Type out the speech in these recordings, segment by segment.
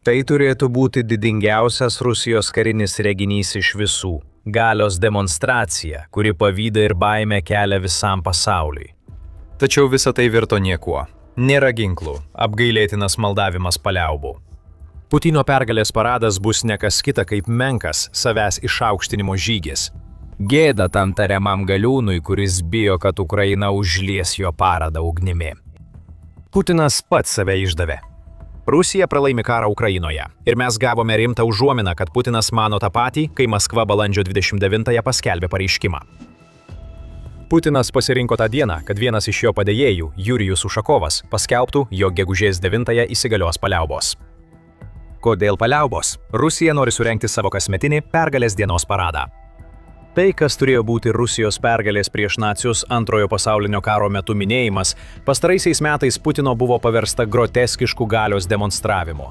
Tai turėtų būti didingiausias Rusijos karinis reginys iš visų. Galios demonstracija, kuri pavydą ir baimę kelia visam pasauliui. Tačiau visa tai virto niekuo. Nėra ginklų, apgailėtinas maldavimas paliaubų. Putino pergalės paradas bus ne kas kita kaip menkas savęs išaukštinimo žygis. Gėda tam tariamam galiūnui, kuris bijo, kad Ukraina užlies jo paradą ugnimi. Putinas pats save išdavė. Rusija pralaimi karą Ukrainoje ir mes gavome rimtą užuominą, kad Putinas mano tą patį, kai Maskva balandžio 29-ąją paskelbė pareiškimą. Putinas pasirinko tą dieną, kad vienas iš jo padėjėjų, Jurijus Ušakovas, paskelbtų, jog gegužės 9-ąją įsigalios paliaubos. Kodėl paliaubos? Rusija nori surengti savo kasmetinį pergalės dienos paradą. Tai, kas turėjo būti Rusijos pergalės prieš nacius Antrojo pasaulinio karo metu minėjimas, pastaraisiais metais Putino buvo paversta groteskišku galios demonstravimu.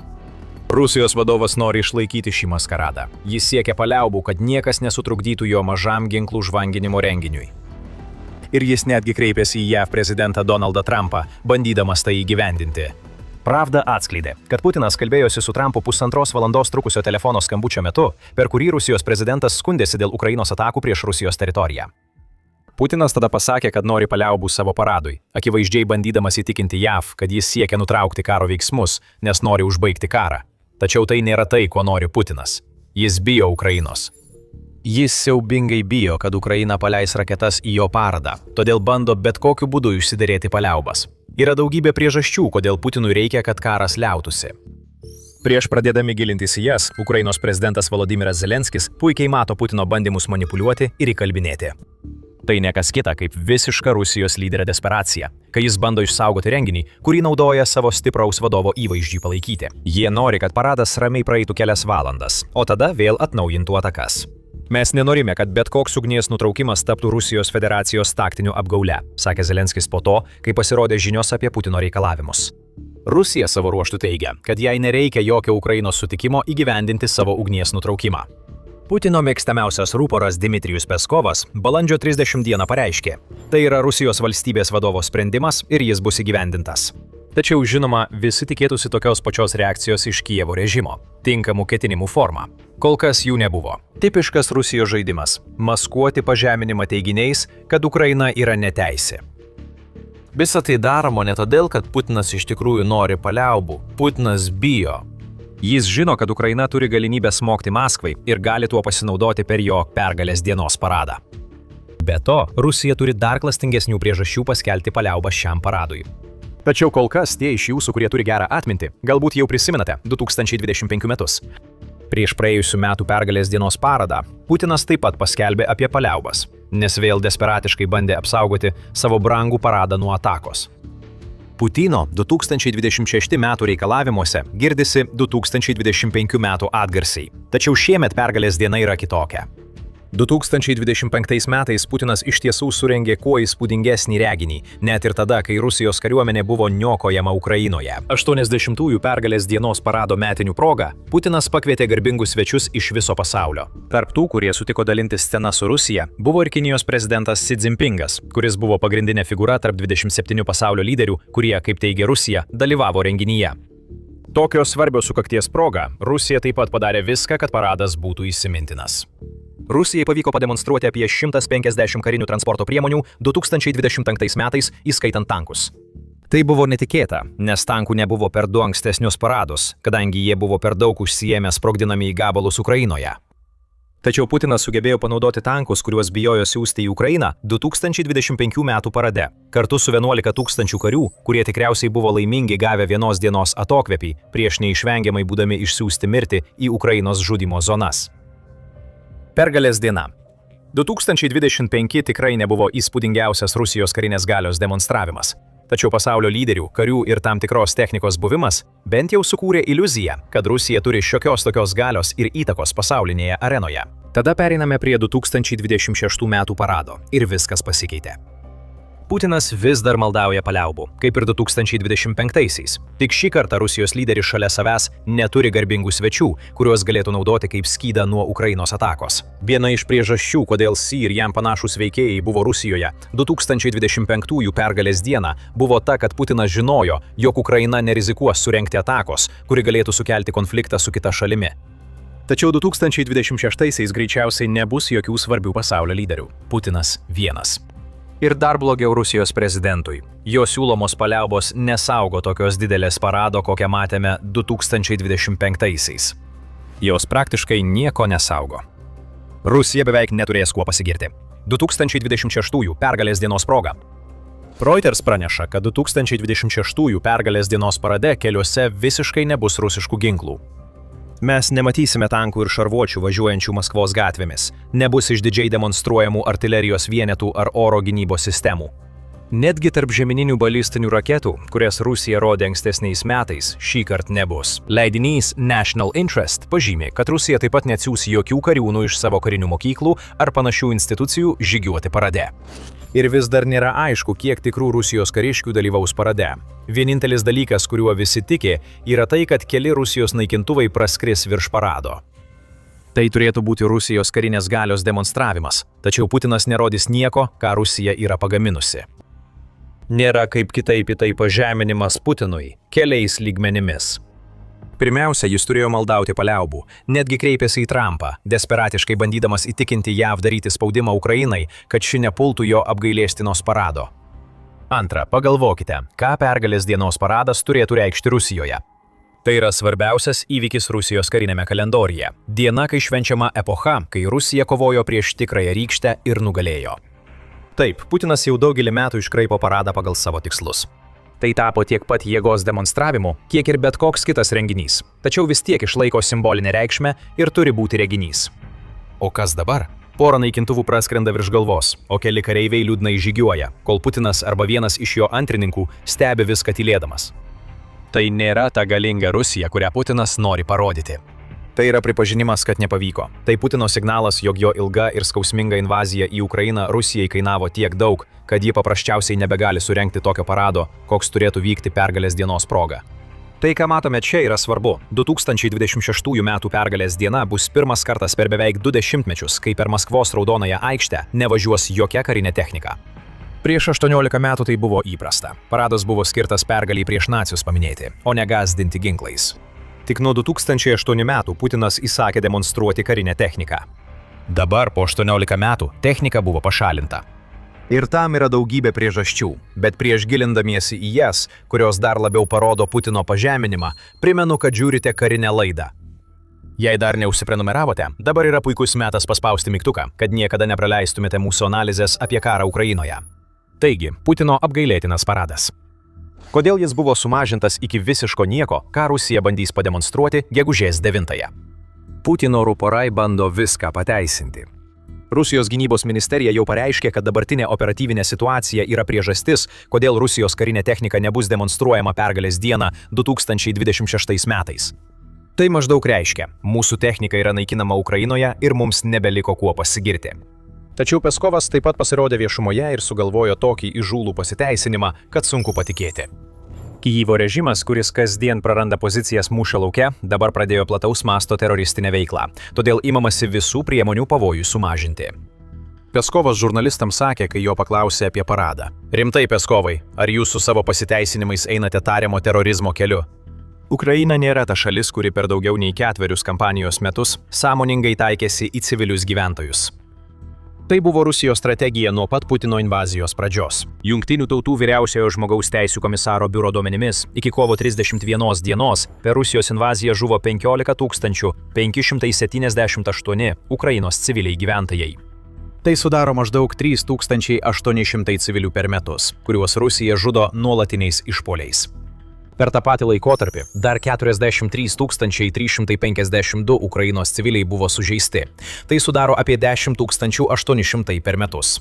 Rusijos vadovas nori išlaikyti šį maskaradą. Jis siekia paliaubų, kad niekas nesutrukdytų jo mažam ginklų žvanginimo renginiui. Ir jis netgi kreipėsi į JAV prezidentą Donaldą Trumpą, bandydamas tai įgyvendinti. Pravda atskleidė, kad Putinas kalbėjosi su Trumpu 1,5 valandos trukusio telefono skambučio metu, per kurį Rusijos prezidentas skundėsi dėl Ukrainos atakų prieš Rusijos teritoriją. Putinas tada pasakė, kad nori paliaubų savo paradui, akivaizdžiai bandydamas įtikinti JAV, kad jis siekia nutraukti karo veiksmus, nes nori užbaigti karą. Tačiau tai nėra tai, ko nori Putinas. Jis bijo Ukrainos. Jis siaubingai bijo, kad Ukraina paleis raketas į jo paradą, todėl bando bet kokiu būdu išsiderėti paliaubas. Yra daugybė priežasčių, kodėl Putinui reikia, kad karas liautųsi. Prieš pradėdami gilintis į jas, Ukrainos prezidentas Volodymyras Zelenskis puikiai mato Putino bandymus manipuliuoti ir įkalbinėti. Tai ne kas kita kaip visiška Rusijos lyderio desperacija, kai jis bando išsaugoti renginį, kurį naudoja savo stipraus vadovo įvaizdžiui palaikyti. Jie nori, kad paradas ramiai praeitų kelias valandas, o tada vėl atnaujintų atakas. Mes nenorime, kad bet koks ugnies nutraukimas taptų Rusijos federacijos taktiniu apgaule, sakė Zelenskis po to, kai pasirodė žinios apie Putino reikalavimus. Rusija savo ruožtu teigia, kad jai nereikia jokio Ukrainos sutikimo įgyvendinti savo ugnies nutraukimą. Putino mėgstamiausias rūporas Dmitrijus Peskovas balandžio 30 dieną pareiškė, tai yra Rusijos valstybės vadovo sprendimas ir jis bus įgyvendintas. Tačiau, žinoma, visi tikėtųsi tokios pačios reakcijos iš Kijevo režimo, tinkamų ketinimų forma. Kol kas jų nebuvo. Tipiškas Rusijos žaidimas – maskuoti pažeminimą teiginiais, kad Ukraina yra neteisė. Visa tai daroma ne todėl, kad Putinas iš tikrųjų nori paliaubų. Putinas bijo. Jis žino, kad Ukraina turi galimybę smogti Maskvai ir gali tuo pasinaudoti per jo pergalės dienos paradą. Be to, Rusija turi dar klastingesnių priežasčių paskelbti paliaubą šiam paradui. Tačiau kol kas tie iš jūsų, kurie turi gerą atmintį, galbūt jau prisimenate 2025 metus. Prieš praėjusių metų pergalės dienos paradą Putinas taip pat paskelbė apie paliaubas, nes vėl desperatiškai bandė apsaugoti savo brangų paradą nuo atakos. Putino 2026 metų reikalavimuose girdisi 2025 metų atgarsiai, tačiau šiemet pergalės diena yra kitokia. 2025 metais Putinas iš tiesų surengė kuo įspūdingesnį reginį, net ir tada, kai Rusijos kariuomenė buvo niokojama Ukrainoje. 80-ųjų pergalės dienos parado metinių proga Putinas pakvietė garbingus svečius iš viso pasaulio. Tarp tų, kurie sutiko dalintis scena su Rusija, buvo ir Kinijos prezidentas Xi Jinpingas, kuris buvo pagrindinė figūra tarp 27 pasaulio lyderių, kurie, kaip teigia Rusija, dalyvavo renginyje. Tokios svarbios sukakties proga Rusija taip pat padarė viską, kad paradas būtų įsimintinas. Rusijai pavyko pademonstruoti apie 150 karinių transporto priemonių 2025 metais, įskaitant tankus. Tai buvo netikėta, nes tankų nebuvo per du ankstesnius paradus, kadangi jie buvo per daug užsiėmę sprogdinami į gabalus Ukrainoje. Tačiau Putinas sugebėjo panaudoti tankus, kuriuos bijojo siųsti į Ukrainą 2025 metų parade, kartu su 11 000 karių, kurie tikriausiai buvo laimingi gavę vienos dienos atokvėpį, prieš neišvengiamai būdami išsiųsti mirti į Ukrainos žudymo zonas. Pergalės diena. 2025 tikrai nebuvo įspūdingiausias Rusijos karinės galios demonstravimas. Tačiau pasaulio lyderių, karių ir tam tikros technikos buvimas bent jau sukūrė iliuziją, kad Rusija turi šiokios tokios galios ir įtakos pasaulinėje arenoje. Tada pereiname prie 2026 metų parado ir viskas pasikeitė. Putinas vis dar maldauja paliaubų, kaip ir 2025-aisiais. Tik šį kartą Rusijos lyderis šalia savęs neturi garbingų svečių, kuriuos galėtų naudoti kaip skydą nuo Ukrainos atakos. Viena iš priežasčių, kodėl Xi ir jam panašūs veikėjai buvo Rusijoje 2025 pergalės dieną, buvo ta, kad Putinas žinojo, jog Ukraina nerizikuos surengti atakos, kuri galėtų sukelti konfliktą su kita šalimi. Tačiau 2026-aisiais greičiausiai nebus jokių svarbių pasaulio lyderių. Putinas vienas. Ir dar blogiau Rusijos prezidentui. Jo siūlomos paliaubos nesaugo tokios didelės parado, kokią matėme 2025-aisiais. Jos praktiškai nieko nesaugo. Rusija beveik neturės kuo pasigirti. 2026 pergalės dienos proga. Reuters praneša, kad 2026 pergalės dienos parade keliuose visiškai nebus rusiškų ginklų. Mes nematysime tankų ir šarvuočių važiuojančių Maskvos gatvėmis, nebus išdidžiai demonstruojamų artilerijos vienetų ar oro gynybos sistemų. Netgi tarp žemyninių balistinių raketų, kurias Rusija rodė ankstesniais metais, šįkart nebus. Leidinys National Interest pažymė, kad Rusija taip pat neatsiųs jokių kariūnų iš savo karinių mokyklų ar panašių institucijų žygiuoti parade. Ir vis dar nėra aišku, kiek tikrų Rusijos kariškių dalyvaus parade. Vienintelis dalykas, kuriuo visi tiki, yra tai, kad keli Rusijos naikintuvai praskris virš parado. Tai turėtų būti Rusijos karinės galios demonstravimas, tačiau Putinas nerodys nieko, ką Rusija yra pagaminusi. Nėra kaip kitaip į tai pažeminimas Putinui keliais lygmenimis. Pirmiausia, jis turėjo maldauti paliaubų, netgi kreipėsi į Trumpą, desperatiškai bandydamas įtikinti JAV daryti spaudimą Ukrainai, kad ši nepultų jo apgailėštinos parado. Antra, pagalvokite, ką pergalės dienos paradas turėtų reikšti Rusijoje. Tai yra svarbiausias įvykis Rusijos karinėme kalendoriuje. Diena, kai švenčiama epocha, kai Rusija kovojo prieš tikrąją rykštę ir nugalėjo. Taip, Putinas jau daugelį metų iškraipo paradą pagal savo tikslus. Tai tapo tiek pat jėgos demonstravimu, kiek ir bet koks kitas renginys. Tačiau vis tiek išlaiko simbolinę reikšmę ir turi būti reginys. O kas dabar? Pora naikintuvų praskrenda virš galvos, o keli kareiviai liūdnai žygiuoja, kol Putinas arba vienas iš jo antrininkų stebi viską tylėdamas. Tai nėra ta galinga Rusija, kurią Putinas nori parodyti. Tai yra pripažinimas, kad nepavyko. Tai Putino signalas, jog jo ilga ir skausminga invazija į Ukrainą Rusijai kainavo tiek daug, kad ji paprasčiausiai nebegali surengti tokio parado, koks turėtų vykti pergalės dienos proga. Tai, ką matome čia, yra svarbu. 2026 metų pergalės diena bus pirmas kartas per beveik 2 dešimtmečius, kai per Maskvos Raudonąją aikštę nevažiuos jokia karinė technika. Prieš 18 metų tai buvo įprasta. Paradas buvo skirtas pergaliai prieš nacius paminėti, o ne gąsdinti ginklais. Tik nuo 2008 metų Putinas įsakė demonstruoti karinę techniką. Dabar po 18 metų technika buvo pašalinta. Ir tam yra daugybė priežasčių, bet prieš gilindamiesi į jas, kurios dar labiau parodo Putino pažeminimą, primenu, kad žiūrite karinę laidą. Jei dar neužsiprenumeravote, dabar yra puikus metas paspausti mygtuką, kad niekada nepraleistumėte mūsų analizės apie karą Ukrainoje. Taigi, Putino apgailėtinas paradas. Kodėl jis buvo sumažintas iki visiško nieko, ką Rusija bandys pademonstruoti gegužės 9-ąją? Putino ruporai bando viską pateisinti. Rusijos gynybos ministerija jau pareiškė, kad dabartinė operatyvinė situacija yra priežastis, kodėl Rusijos karinė technika nebus demonstruojama pergalės dieną 2026 metais. Tai maždaug reiškia, mūsų technika yra naikinama Ukrainoje ir mums nebeliko kuo pasigirti. Tačiau Peskovas taip pat pasirodė viešumoje ir sugalvojo tokį įžūlų pasiteisinimą, kad sunku patikėti. Kijivo režimas, kuris kasdien praranda pozicijas mūšio lauke, dabar pradėjo plataus masto teroristinę veiklą, todėl imamasi visų priemonių pavojų sumažinti. Peskovas žurnalistams sakė, kai jo paklausė apie paradą. Rimtai, Peskovai, ar jūs su savo pasiteisinimais einate tariamo terorizmo keliu? Ukraina nėra ta šalis, kuri per daugiau nei 4 kampanijos metus sąmoningai taikėsi į civilius gyventojus. Tai buvo Rusijos strategija nuo pat Putino invazijos pradžios. Jungtinių tautų vyriausiojo žmogaus teisių komisaro biuro duomenimis iki kovo 31 dienos per Rusijos invaziją žuvo 15 578 Ukrainos civiliai gyventojai. Tai sudaro maždaug 3800 civilių per metus, kuriuos Rusija žudo nuolatiniais išpuoliais. Per tą patį laikotarpį dar 43 352 Ukrainos civiliai buvo sužeisti. Tai sudaro apie 10 800 per metus.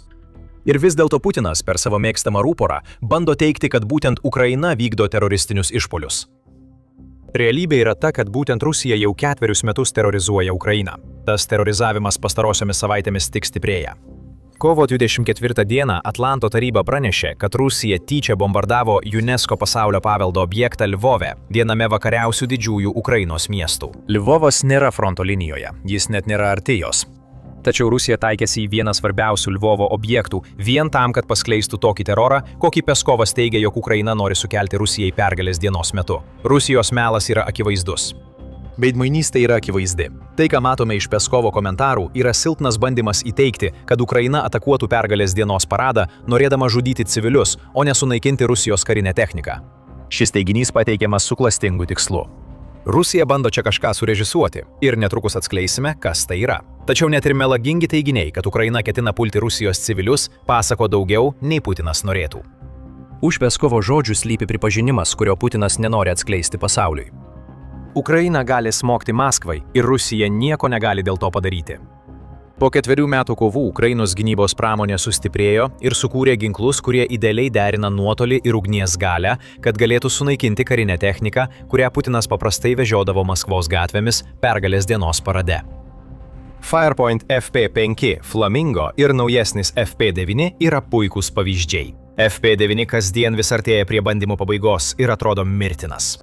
Ir vis dėlto Putinas per savo mėgstamą ruporą bando teigti, kad būtent Ukraina vykdo teroristinius išpuolius. Realybė yra ta, kad būtent Rusija jau 4 metus terorizuoja Ukrainą. Tas terorizavimas pastarosiomis savaitėmis tik stiprėja. Kovo 24 dieną Atlanto taryba pranešė, kad Rusija tyčia bombardavo UNESCO pasaulio paveldo objektą Lvove, viename vakariausių didžiųjų Ukrainos miestų. Lvovas nėra fronto linijoje, jis net nėra arti jos. Tačiau Rusija taikėsi į vieną svarbiausių Lvovo objektų vien tam, kad paskleistų tokį terorą, kokį Peskovas teigia, jog Ukraina nori sukelti Rusijai pergalės dienos metu. Rusijos melas yra akivaizdus. Veidmainystė yra akivaizdi. Tai, ką matome iš Peskovo komentarų, yra silpnas bandymas įteikti, kad Ukraina atakuotų pergalės dienos paradą, norėdama žudyti civilius, o ne sunaikinti Rusijos karinę techniką. Šis teiginys pateikiamas su klastingu tikslu. Rusija bando čia kažką surežisuoti ir netrukus atskleisime, kas tai yra. Tačiau net ir melagingi teiginiai, kad Ukraina ketina pulti Rusijos civilius, pasako daugiau, nei Putinas norėtų. Už Peskovo žodžių slypi pripažinimas, kurio Putinas nenori atskleisti pasauliui. Ukraina gali smogti Maskvai ir Rusija nieko negali dėl to padaryti. Po 4 metų kovų Ukrainos gynybos pramonė sustiprėjo ir sukūrė ginklus, kurie idealiai derina nuotolį ir ugnies galią, kad galėtų sunaikinti karinę techniką, kurią Putinas paprastai vežiodavo Maskvos gatvėmis pergalės dienos parade. Firepoint FP5 Flamingo ir naujesnis FP9 yra puikūs pavyzdžiai. FP9 kasdien vis artėja prie bandymų pabaigos ir atrodo mirtinas.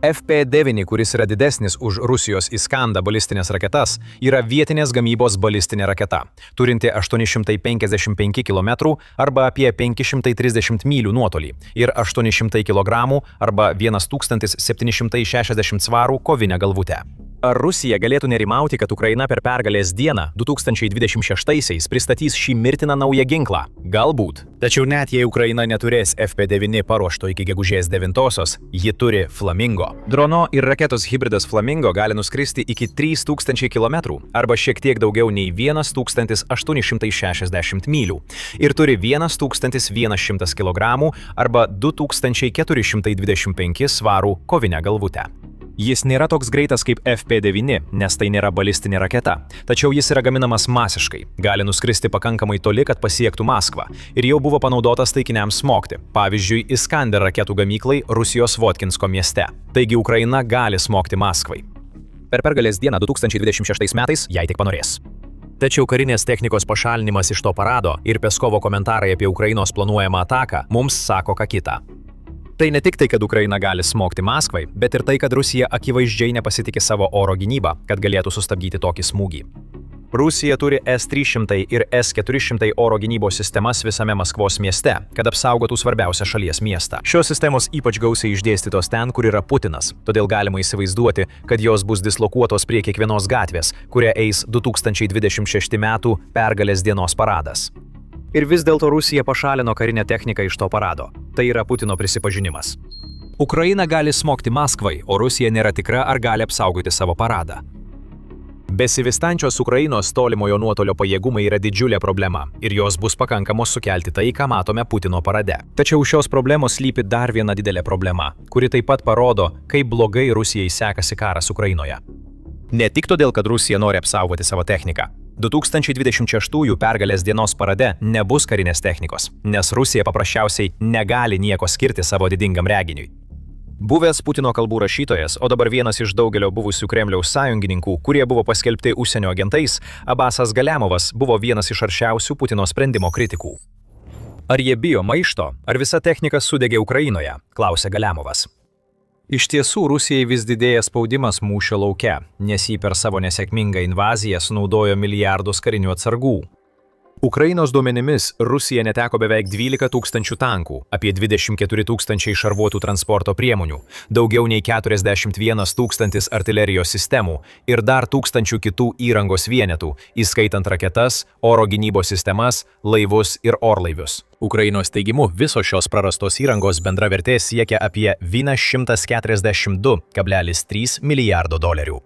FP9, kuris yra didesnis už Rusijos Iskanda balistinės raketas, yra vietinės gamybos balistinė raketa, turinti 855 km arba apie 530 mylių nuotolį ir 800 kg arba 1760 svarų kovinę galvutę. Ar Rusija galėtų nerimauti, kad Ukraina per pergalės dieną 2026-aisiais pristatys šį mirtiną naują ginklą? Galbūt. Tačiau net jei Ukraina neturės FP9 paruošto iki gegužės 9-osios, ji turi Flamingo. Drono ir raketos hybridas Flamingo gali nuskristi iki 3000 km arba šiek tiek daugiau nei 1860 mylių ir turi 1100 kg arba 2425 svarų kovinę galvutę. Jis nėra toks greitas kaip FP9, nes tai nėra balistinė raketa, tačiau jis yra gaminamas masiškai, gali nuskristi pakankamai toli, kad pasiektų Maskvą ir jau buvo panaudotas taikiniams smogti, pavyzdžiui, Iskander raketų gamyklai Rusijos Votkinsko mieste. Taigi Ukraina gali smogti Maskvai. Per pergalės dieną 2026 metais, jei tik panorės. Tačiau karinės technikos pašalinimas iš to parado ir Peskovo komentarai apie Ukrainos planuojamą ataką mums sako ką kitą. Tai ne tik tai, kad Ukraina gali smogti Maskvai, bet ir tai, kad Rusija akivaizdžiai nepasitikė savo oro gynybą, kad galėtų sustabdyti tokį smūgį. Rusija turi S-300 ir S-400 oro gynybos sistemas visame Maskvos mieste, kad apsaugotų svarbiausią šalies miestą. Šios sistemos ypač gausiai išdėstytos ten, kur yra Putinas, todėl galima įsivaizduoti, kad jos bus dislokuotos prie kiekvienos gatvės, kuria eis 2026 metų pergalės dienos paradas. Ir vis dėlto Rusija pašalino karinę techniką iš to parado. Tai yra Putino prisipažinimas. Ukraina gali smogti Maskvai, o Rusija nėra tikra, ar gali apsaugoti savo paradą. Besivystančios Ukrainos tolimojo nuotolio pajėgumai yra didžiulė problema ir jos bus pakankamos sukelti tai, ką matome Putino parade. Tačiau šios problemos slypi dar viena didelė problema, kuri taip pat parodo, kaip blogai Rusijai sekasi karas Ukrainoje. Ne tik todėl, kad Rusija nori apsaugoti savo techniką. 2026 pergalės dienos parade nebus karinės technikos, nes Rusija paprasčiausiai negali nieko skirti savo didingam reginiui. Buvęs Putino kalbų rašytojas, o dabar vienas iš daugelio buvusių Kremliaus sąjungininkų, kurie buvo paskelbti užsienio agentais, Abasas Galiamovas buvo vienas iš aršiausių Putino sprendimo kritikų. Ar jie bijo maišto, ar visa technika sudegė Ukrainoje, klausė Galiamovas. Iš tiesų, Rusijai vis didėja spaudimas mūšio lauke, nes jį per savo nesėkmingą invaziją sunaudojo milijardus karinių atsargų. Ukrainos duomenimis Rusija neteko beveik 12 000 tankų, apie 24 000 šarvuotų transporto priemonių, daugiau nei 41 000 artilerijos sistemų ir dar 1000 kitų įrangos vienetų, įskaitant raketas, oro gynybos sistemas, laivus ir orlaivius. Ukrainos teigimu, visos šios prarastos įrangos bendra vertė siekia apie 142,3 milijardo dolerių.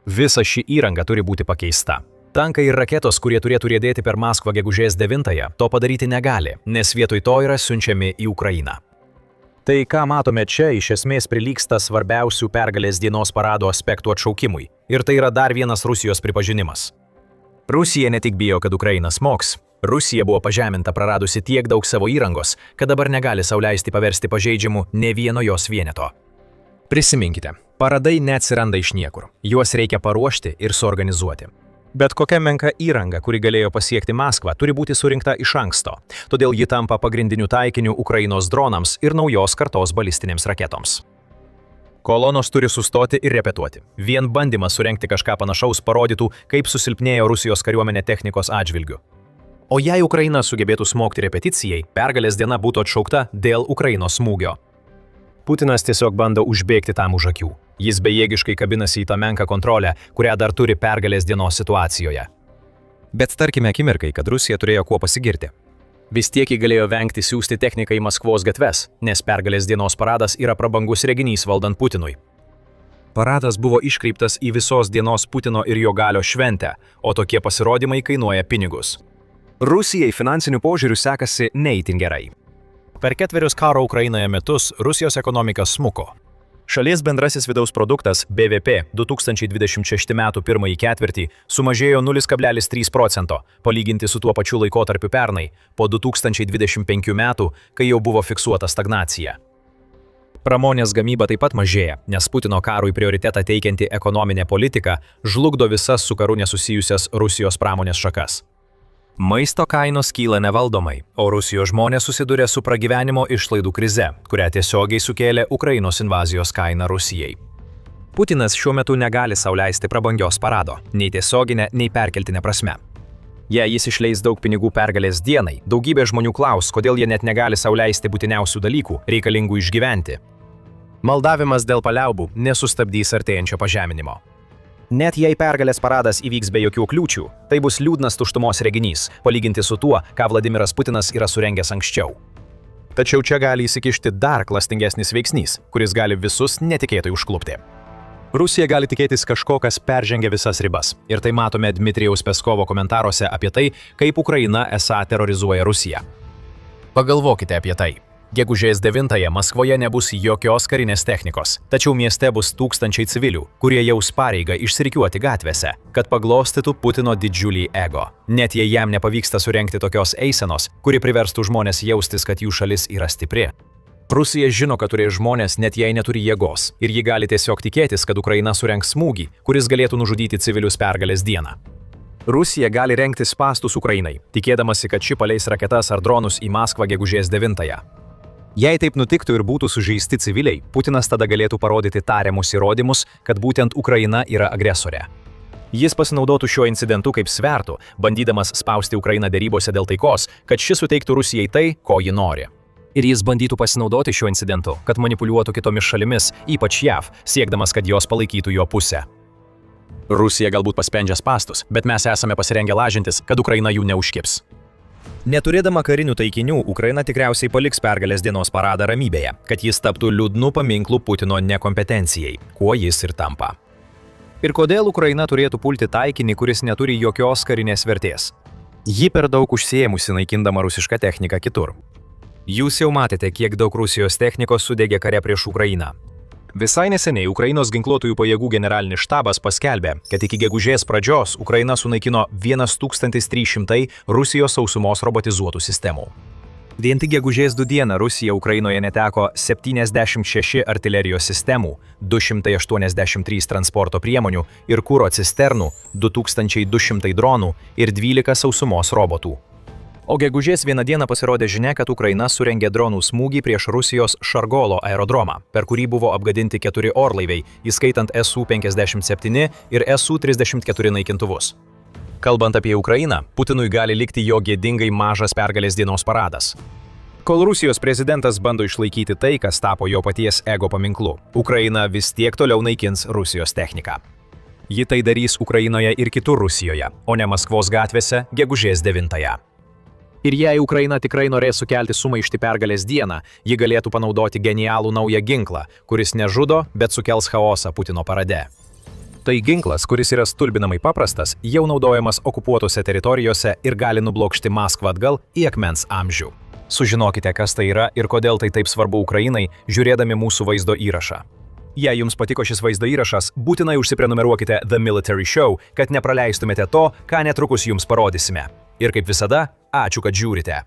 Visa ši įranga turi būti pakeista. Tankai ir raketos, kurie turėtų riedėti per Maskvą gegužės 9-ąją, to padaryti negali, nes vietoj to yra siunčiami į Ukrainą. Tai, ką matome čia, iš esmės prilygsta svarbiausių pergalės dienos parado aspektų atšaukimui. Ir tai yra dar vienas Rusijos pripažinimas. Rusija ne tik bijo, kad Ukraina smogs. Rusija buvo pažeminta praradusi tiek daug savo įrangos, kad dabar negali sau leisti paversti pažeidžiamu ne vieno jos vieneto. Prisiminkite, paradai neatsiranda iš niekur. Juos reikia paruošti ir suorganizuoti. Bet kokia menka įranga, kuri galėjo pasiekti Maskvą, turi būti surinkta iš anksto. Todėl ji tampa pagrindiniu taikiniu Ukrainos dronams ir naujos kartos balistinėms raketoms. Kolonos turi sustoti ir repetuoti. Vien bandymas surengti kažką panašaus parodytų, kaip susilpnėjo Rusijos kariuomenė technikos atžvilgiu. O jei Ukraina sugebėtų smogti repeticijai, pergalės diena būtų atšaukta dėl Ukrainos smūgio. Putinas tiesiog bando užbėgti tam už akių. Jis bejėgiškai kabinasi į tą menką kontrolę, kurią dar turi pergalės dienos situacijoje. Bet tarkime akimirkai, kad Rusija turėjo kuo pasigirti. Vis tiek ji galėjo vengti siųsti techniką į Maskvos gatves, nes pergalės dienos paradas yra prabangus reginys valdant Putinui. Paradas buvo iškreiptas į visos dienos Putino ir jo galio šventę, o tokie pasirodymai kainuoja pinigus. Rusijai finansiniu požiūriu sekasi ne itin gerai. Per 4 karo Ukrainoje metus Rusijos ekonomika smuko. Šalies bendrasis vidaus produktas BVP 2026 metų pirmąjį ketvirtį sumažėjo 0,3%, palyginti su tuo pačiu laikotarpiu pernai, po 2025 metų, kai jau buvo fiksuota stagnacija. Pramonės gamyba taip pat mažėja, nes Putino karui prioritetą teikianti ekonominė politika žlugdo visas su karu nesusijusias Rusijos pramonės šakas. Maisto kainos kyla nevaldomai, o Rusijos žmonės susiduria su pragyvenimo išlaidų krize, kurią tiesiogiai sukėlė Ukrainos invazijos kaina Rusijai. Putinas šiuo metu negali sau leisti prabangios parado, nei tiesioginė, nei perkeltinė prasme. Jei jis išleis daug pinigų pergalės dienai, daugybė žmonių klaus, kodėl jie net negali sau leisti būtiniausių dalykų, reikalingų išgyventi. Maldavimas dėl paliaubų nesustabdys artėjančio pažeminimo. Net jei pergalės paradas įvyks be jokių kliūčių, tai bus liūdnas tuštumos reginys, palyginti su tuo, ką Vladimiras Putinas yra surengęs anksčiau. Tačiau čia gali įsikišti dar klastingesnis veiksnys, kuris gali visus netikėtai užklupti. Rusija gali tikėtis kažko, kas peržengia visas ribas. Ir tai matome Dmitrijaus Peskovo komentaruose apie tai, kaip Ukraina esą terorizuoja Rusiją. Pagalvokite apie tai. Gegužės 9-ąją Maskvoje nebus jokios karinės technikos, tačiau mieste bus tūkstančiai civilių, kurie jaus pareigą išsirikiuoti gatvėse, kad paglostytų Putino didžiulį ego. Net jei jam nepavyksta surengti tokios eisenos, kuri priverstų žmonės jaustis, kad jų šalis yra stipri. Rusija žino, kad turės žmonės, net jei neturi jėgos, ir ji gali tiesiog tikėtis, kad Ukraina surengs smūgį, kuris galėtų nužudyti civilius pergalės dieną. Rusija gali rengti spąstus Ukrainai, tikėdamasi, kad ši paleis raketas ar dronus į Maskvą gegužės 9-ąją. Jei taip nutiktų ir būtų sužeisti civiliai, Putinas tada galėtų parodyti tariamus įrodymus, kad būtent Ukraina yra agresorė. Jis pasinaudotų šiuo incidentu kaip svertų, bandydamas spausti Ukrainą derybose dėl taikos, kad ši suteiktų Rusijai tai, ko ji nori. Ir jis bandytų pasinaudoti šiuo incidentu, kad manipuliuotų kitomis šalimis, ypač JAV, siekdamas, kad jos palaikytų jo pusę. Rusija galbūt paspendžia spąstus, bet mes esame pasirengę lažintis, kad Ukraina jų neužkibs. Neturėdama karinių taikinių, Ukraina tikriausiai paliks pergalės dienos paradą ramybėje, kad jis taptų liūdnu paminklu Putino nekompetencijai, kuo jis ir tampa. Ir kodėl Ukraina turėtų pulti taikinį, kuris neturi jokios karinės vertės? Ji per daug užsiėmusi naikindama rusišką techniką kitur. Jūs jau matėte, kiek daug Rusijos technikos sudegė kare prieš Ukrainą. Visai neseniai Ukrainos ginkluotųjų pajėgų generalinis štabas paskelbė, kad iki gegužės pradžios Ukraina sunaikino 1300 Rusijos sausumos robotizuotų sistemų. Vien tik gegužės 2 dieną Rusija Ukrainoje neteko 76 artilerijos sistemų, 283 transporto priemonių ir kuro cisternų, 2200 dronų ir 12 sausumos robotų. O gegužės 1 dieną pasirodė žinia, kad Ukraina surengė dronų smūgį prieš Rusijos Šargolo aerodromą, per kurį buvo apgadinti 4 orlaiviai, įskaitant Su-57 ir Su-34 naikintuvus. Kalbant apie Ukrainą, Putinui gali likti jo gėdingai mažas pergalės dienos paradas. Kol Rusijos prezidentas bando išlaikyti tai, kas tapo jo paties ego paminklu, Ukraina vis tiek toliau naikins Rusijos techniką. Ji tai darys Ukrainoje ir kitur Rusijoje, o ne Maskvos gatvėse gegužės 9-ąją. Ir jei Ukraina tikrai norės sukelti sumaištį pergalės dieną, ji galėtų panaudoti genialų naują ginklą, kuris nežudo, bet sukels chaosą Putino parade. Tai ginklas, kuris yra stulbinamai paprastas, jau naudojamas okupuotose teritorijose ir gali nublokšti Maskvą atgal į akmens amžių. Sužinokite, kas tai yra ir kodėl tai taip svarbu Ukrainai, žiūrėdami mūsų vaizdo įrašą. Jei jums patiko šis vaizdo įrašas, būtinai užsiprenumeruokite The Military Show, kad nepraleistumėte to, ką netrukus jums parodysime. Ir kaip visada, ačiū, kad žiūrite.